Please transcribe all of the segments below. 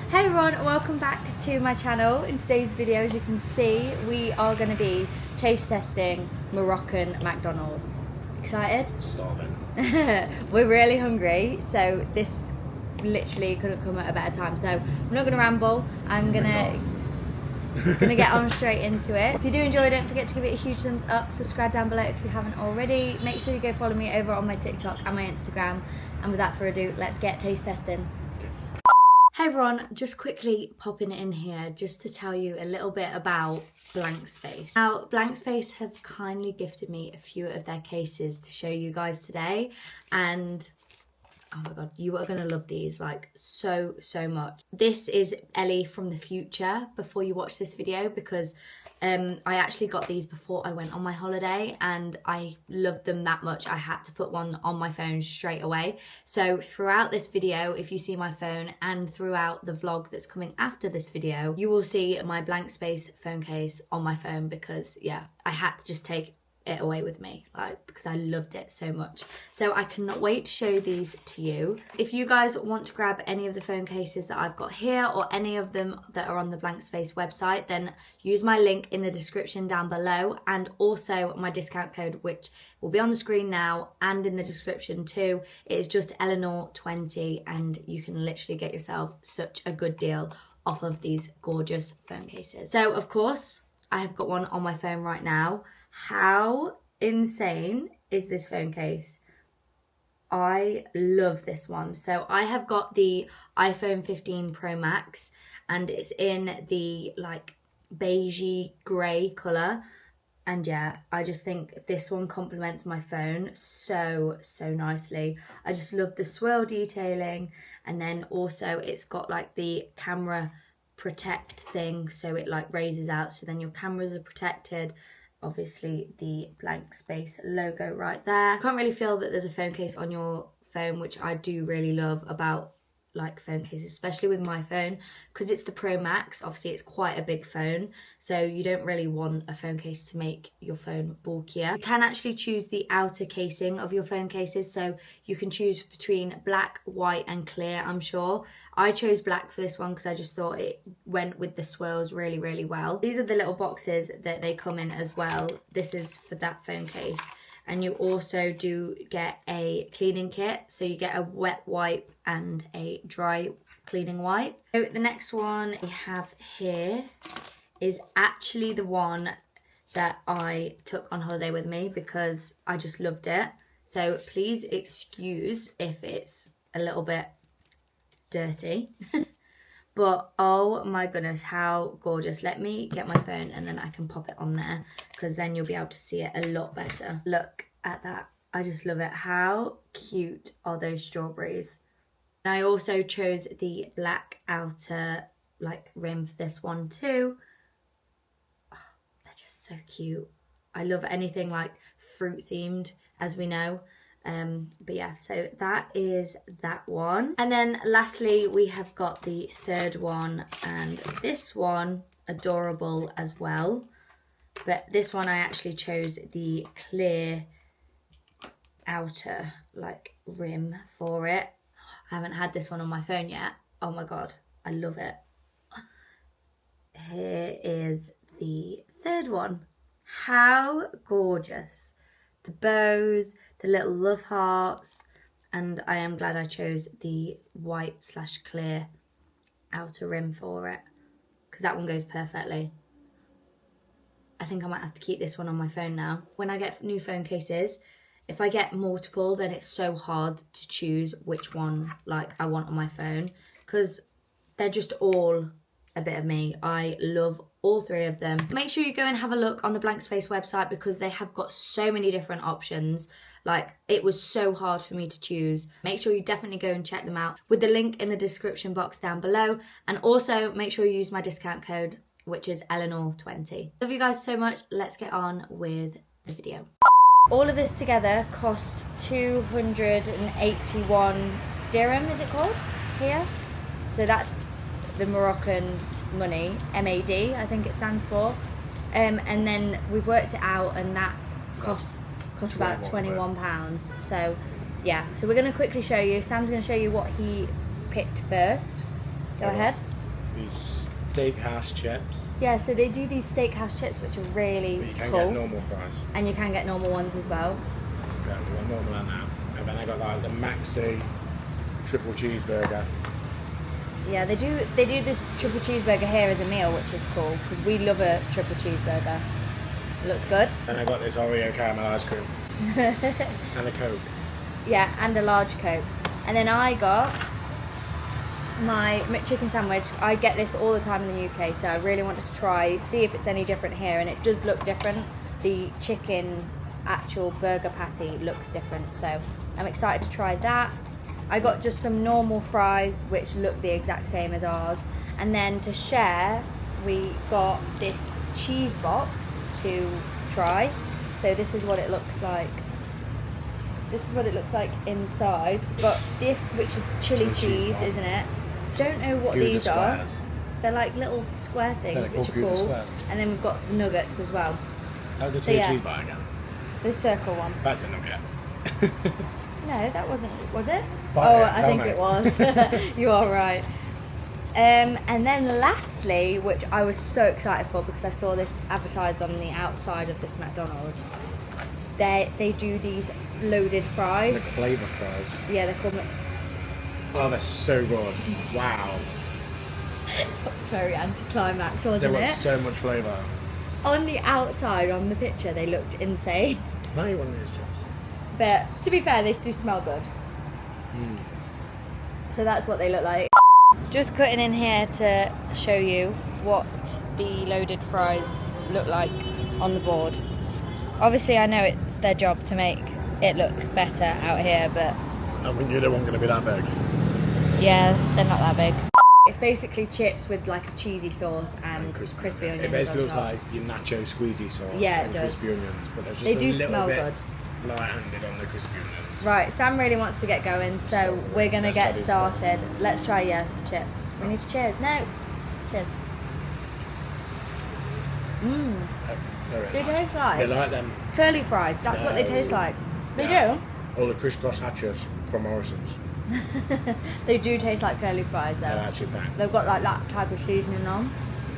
Hey everyone, welcome back to my channel. In today's video, as you can see, we are going to be taste testing Moroccan McDonald's. Excited? Starving. We're really hungry, so this literally couldn't come at a better time. So I'm not going to ramble. I'm gonna get on straight into it. If you do enjoy, don't forget to give it a huge thumbs up. Subscribe down below if you haven't already. Make sure you go follow me over on my TikTok and my Instagram. And without further ado, let's get taste testing. Hey everyone, just quickly popping in here just to tell you a little bit about Blank Space. Now, Blank Space have kindly gifted me a few of their cases to show you guys today, and oh my god, you are going to love these like so much. This is Ellie from the future before you watch this video, because I actually got these before I went on my holiday and I loved them that much I had to put one on my phone straight away. So throughout this video, if you see my phone, and throughout the vlog that's coming after this video, you will see my Blank Space phone case on my phone, because yeah, I had to just take it away with me, like, because I loved it so much. So I cannot wait to show these to you. If you guys want to grab any of the phone cases that I've got here, or any of them that are on the Blank Space website, then use my link in the description down below, and also my discount code, which will be on the screen now and in the description too. It is just Eleanor20, and you can literally get yourself such a good deal off of these gorgeous phone cases. So of course I have got one on my phone right now. How insane is this phone case? I love this one. So I have got the iPhone 15 Pro Max, and it's in the like beigey grey colour. And yeah, I just think this one complements my phone so nicely. I just love the swirl detailing, and then also it's got like the camera protect thing, so it like raises out, so then your cameras are protected. Obviously the Blank Space logo right there. Can't really feel that there's a phone case on your phone, which I do really love about like phone cases, especially with my phone, because it's the Pro Max. Obviously it's quite a big phone, so you don't really want a phone case to make your phone bulkier. You can actually choose the outer casing of your phone cases, so you can choose between black, white and clear. I'm sure I chose black for this one because I just thought it went with the swirls really well. These are the little boxes that they come in as well. This is for that phone case. And you also do get a cleaning kit. So you get a wet wipe and a dry cleaning wipe. So the next one we have here is actually the one that I took on holiday with me because I just loved it. So please excuse if it's a little bit dirty. But oh my goodness, how gorgeous. Let me get my phone and then I can pop it on there, because then you'll be able to see it a lot better. Look at that. I just love it. How cute are those strawberries? And I also chose the black outer like rim for this one too. Oh, they're just so cute. I love anything like fruit themed, as we know. But yeah, so that is that one. And then lastly, we have got the third one, and this one, adorable as well. But this one I actually chose the clear outer like rim for it. I haven't had this one on my phone yet. Oh my god, I love it. Here is the third one. How gorgeous. The bows, the little love hearts, and I am glad I chose the white / clear outer rim for it, because that one goes perfectly. I think I might have to keep this one on my phone now. When I get new phone cases, if I get multiple, then it's so hard to choose which one like I want on my phone, because they're just all a bit of me. I love all three of them. Make sure you go and have a look on the Blank Space website, because they have got so many different options. Like, it was so hard for me to choose. Make sure you definitely go and check them out with the link in the description box down below, and also make sure you use my discount code, which is Eleanor20. Love you guys so much. Let's get on with the video. All of this together cost 281 dirham, is it called here? So that's the Moroccan money, MAD I think it stands for, and then we've worked it out, and that costs about £21. So yeah, so we're going to quickly show you. Sam's going to show you what he picked first. Go ahead. these steakhouse chips. Yeah, so they do these steakhouse chips, which are really But you can cool. get normal fries. And you can get normal ones as well. So we got normal and that. And then I got like the maxi triple cheeseburger. Yeah, they do the triple cheeseburger here as a meal, which is cool because we love a triple cheeseburger. It looks good. Then I got this Oreo caramel ice cream and a Coke. Yeah, and a large Coke. And then I got my McChicken sandwich. I get this all the time in the UK, so I really wanted to try, see if it's any different here, and it does look different. The chicken actual burger patty looks different, so I'm excited to try that. I got just some normal fries, which look the exact same as ours. And then to share, we got this cheese box to try. So this is what it looks like. This is what it looks like inside. It's got this, which is chili cheese, isn't it? Don't know what these are. They're like little square things, which are cool. And then we've got nuggets as well. How's the chili cheese bar again? The circle one. That's a nugget. No, that wasn't, was it? Buy it, I think it was. You are right. And then lastly, which I was so excited for because I saw this advertised on the outside of this McDonald's, they do these loaded fries. The flavour fries. Yeah, they're called Oh, they're so good. Wow. It's very anticlimax, wasn't There it? was so much flavour. On the outside, on the picture, they looked insane. Can I eat one of these chips? But to be fair, they do smell good. So that's what they look like. Just cutting in here to show you what the loaded fries look like on the board. Obviously, I know it's their job to make it look better out here, but I mean, you don't want going to be that big. yeah, they're not that big. It's basically chips with like a cheesy sauce and crispy onions. It basically on looks top. like your nacho squeezy sauce Yeah, it and does. crispy onions, but there's just They a do little smell bit good. light-handed on the crispy onions. Right, Sam really wants to get going, so we're gonna get started. Let's try chips. We need to cheers. No, cheers. Mmm. They taste like They like them. curly fries. That's what they taste like. They do. All the crisscross hatches from Morrison's. do. They do taste like curly fries though. They're actually bang. They've got like that type of seasoning on.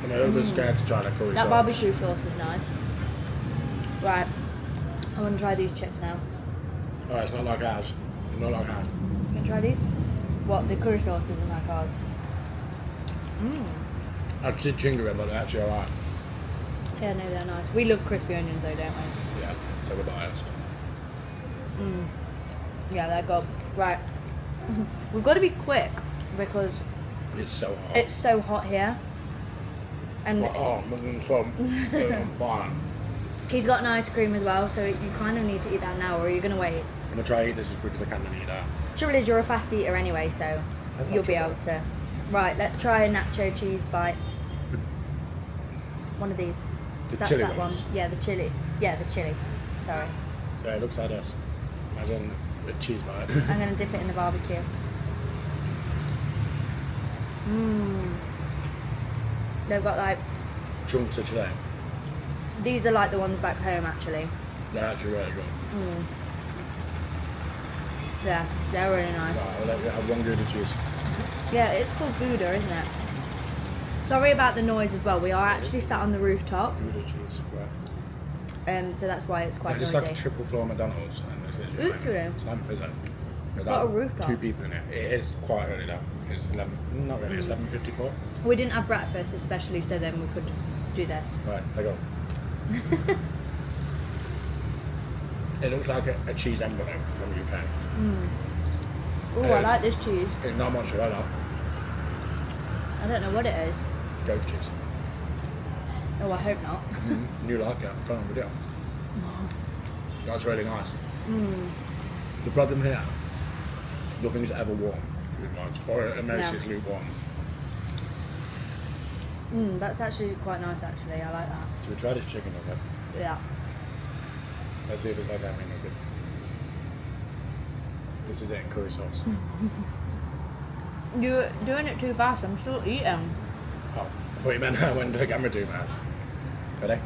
I'm a little bit scared to try the curry That sauce. barbecue sauce is nice. Right, I want to try these chips now. Oh, it's not like ours. It's not like ours. You can try these? What, the curry sauce isn't like ours? I did jingle it, but they're actually alright. Yeah, no, they're nice. We love crispy onions though, don't we? Yeah, so we're biased. Yeah, they're good. Right. We've got to be quick because It's so hot. it's so hot here. And Oh, I'm on fire. he's got an ice cream as well, so you kind of need to eat that now, or are you going to wait? I'm going to try to eat this as quick as I can and eat that. Trouble is, you're a fast eater anyway, so That's not you'll be true, able to. Right, let's try a nacho cheese bite. One of these. The That's chili that ones. one. Yeah, the chili. Yeah, the chili. Sorry. So it looks like this. Imagine a cheese bite. I'm going to dip it in the barbecue. They've got like, Chunks of chili. these are like the ones back home actually. They're actually really good. Yeah, they're really nice. Right, I'll let you have one Gouda cheese. Yeah, it's called Gouda, isn't it? Sorry about the noise as well. We are actually sat on the rooftop, Gouda cheese, right. so that's why it's quite It's noisy. like a triple floor McDonald's. And it's literally Literally? It's like a prison. got a rooftop. 2 people in it. It is quite early now. It's 11, not really, it's 11:54. We didn't have breakfast, especially, so then we could do this. Right, there you go. It looks like a cheese envelope from UK. Oh, I like this cheese. It's not mozzarella, I don't know what it is. goat cheese. Oh, I hope not. You like it? Come on, video. That's really nice. The problem here, nothing's ever warm, food-wise, or it makes it lukewarm. That's actually quite nice, actually. I like that. So we try this chicken nugget. Yeah. Let's see if it's like that nugget. This is it in curry sauce. You're doing it too fast. I'm still eating. Oh, I thought you meant I went to the camera too fast. Ready?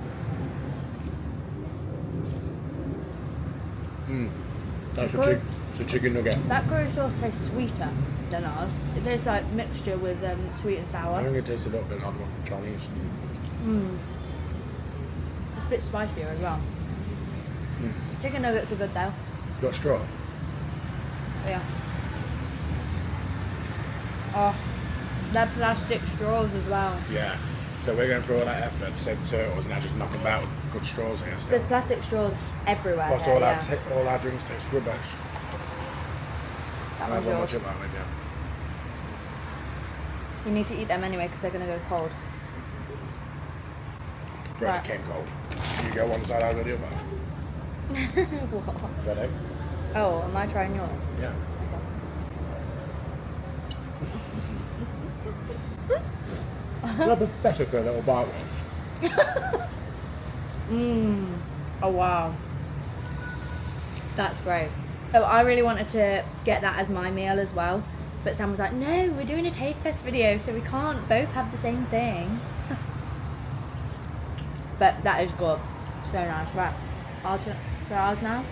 That's a chicken nugget. That curry sauce tastes sweeter than than ours. It tastes like mixture with sweet and I sour. think it tastes a little bit like Chinese. It's a bit spicier as well. Chicken nuggets are good though. Got straw? Yeah. Oh, they're plastic straws as well. Yeah. So we're going through all that effort to save the turtles and now just knock about with good straws here still. There's plastic straws everywhere. Whilst here, all our drinks taste rubbish. That I'll one's have one yours. much of that with you. You need to eat them anyway because they're going to go cold. Bread Right. came cold. You go one side, I'll go the other. What? Ready? Oh, am I trying yours? Yeah. How pathetic a little bite was. Oh wow. That's great. Oh, I really wanted to get that as my meal as well. But Sam was like, no, we're doing a taste test video, so we can't both have the same thing. But that is good. So nice. Right. I'll try ours now.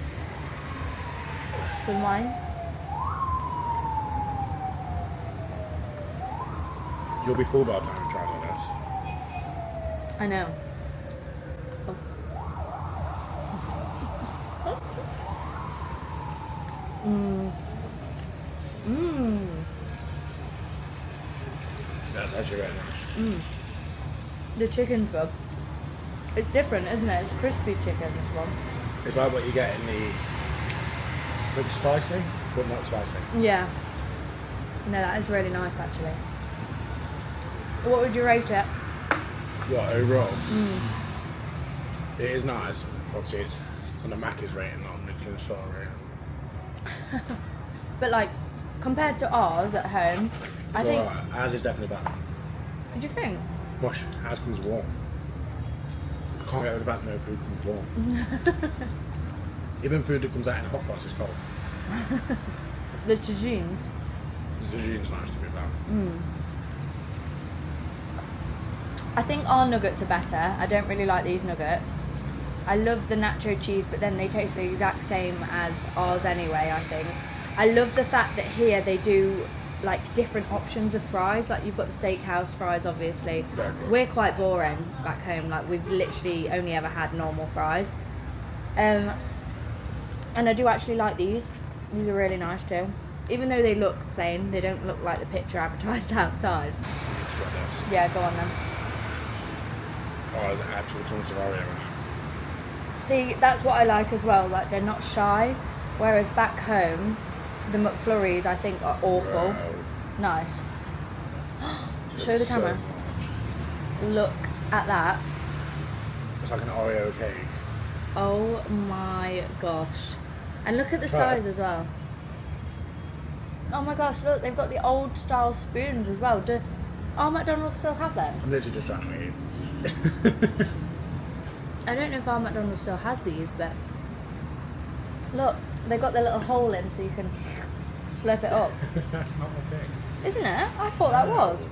With mine. You'll be full by the time you try like this. I know. That's actually very nice. The chicken's good. It's different, isn't it? It's crispy chicken, this one. It's like what you get in the... Looks spicy, but not spicy. Yeah. No, that is really nice, actually. What would you rate it? What, overall? It is nice. Obviously, it's on the Mackey's rating, not on the Michelin star rating. But like, compared to ours at home, I think... Alright, ours is definitely better. What do you think? Wash, ours comes warm. I can't get over the fact no food comes warm. Even food that comes out in a hot box is cold. The tagines. The tagine's nice to be about. I think our nuggets are better. I don't really like these nuggets. I love the nacho cheese, but then they taste the exact same as ours anyway, I think. I love the fact that here they do like different options of fries. Like you've got the steakhouse fries, obviously. Very good. We're quite boring back home. Like we've literally only ever had normal fries. And I do actually like these. These are really nice too. Even though they look plain, they don't look like the picture advertised outside. Let's try this. Yeah, go on then. Oh, there's actual chunks of Oreo in it. See, that's what I like as well. Like they're not shy. Whereas back home, the McFlurries I think are awful. Wow. Nice. Show the There's so camera. much. Look at that. It's like an Oreo cake. Oh my gosh. And look at the Try it. size as well. Oh my gosh, look, they've got the old style spoons as well. Do our McDonald's still have them? I'm literally just trying to eat. I don't know if our McDonald's still has these, but look, they've got their little hole in so you can slurp it up. That's not my thing. Isn't it? I thought that was.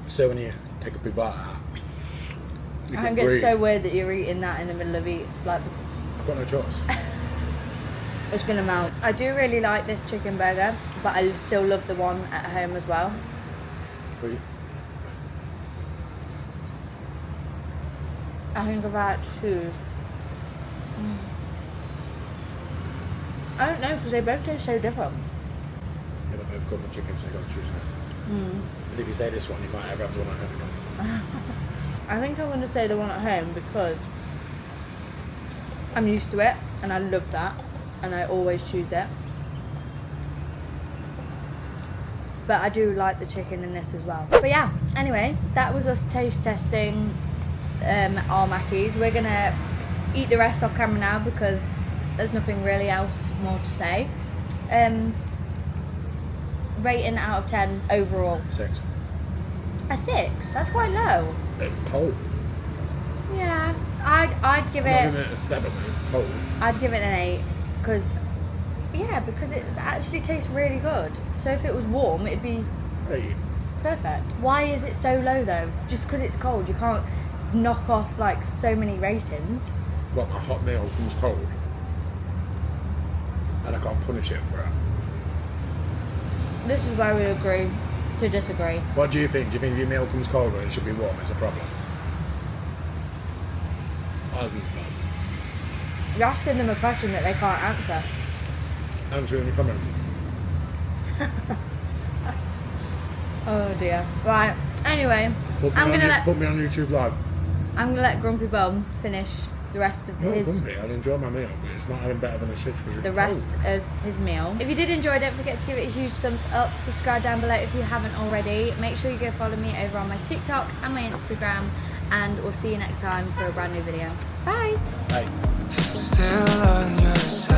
So when you take a big bite out, you I can think it's breathe. so weird that you're eating that in the middle of like I've got no choice. it's gonna melt. I do really like this chicken burger, but I still love the one at home as well. But I think if I had to choose, I don't know because they both taste so different. yeah, but they've got the chicken, so you've got to choose one. But if you say this one, you might ever have the one at home again. I think I'm going to say the one at home because I'm used to it and I love that and I always choose it. But I do like the chicken in this as well. But yeah, anyway, that was us taste testing our Mackies. We're going to eat the rest off camera now because there's nothing really else more to say. Rating out of 10 overall. 6. A 6? That's quite low. It's cold. Yeah, I'd give I'm it. not giving it a 7, but it's cold. I'd give it an 8 because it actually tastes really good. So if it was warm, it'd be 8. perfect. Why is it so low though? Just because it's cold, you can't knock off like so many ratings. Well, my hot meal comes cold. And I can't punish it for it. This is where we agree to disagree. What do you think? Do you think if your meal comes cold and it should be warm, it's a problem? I think so. You're asking them a question that they can't answer. Answer any comment. Oh dear. Right. Anyway, Put me on YouTube Live. I'm gonna let Grumpy Bum finish the rest of No, his Grumpy, I'll enjoy my meal, but it's not having better than a 6 because the rest of his meal. If you did enjoy, don't forget to give it a huge thumbs up. Subscribe down below if you haven't already. Make sure you go follow me over on my TikTok and my Instagram, and we'll see you next time for a brand new video. Bye. Bye. Still on your side.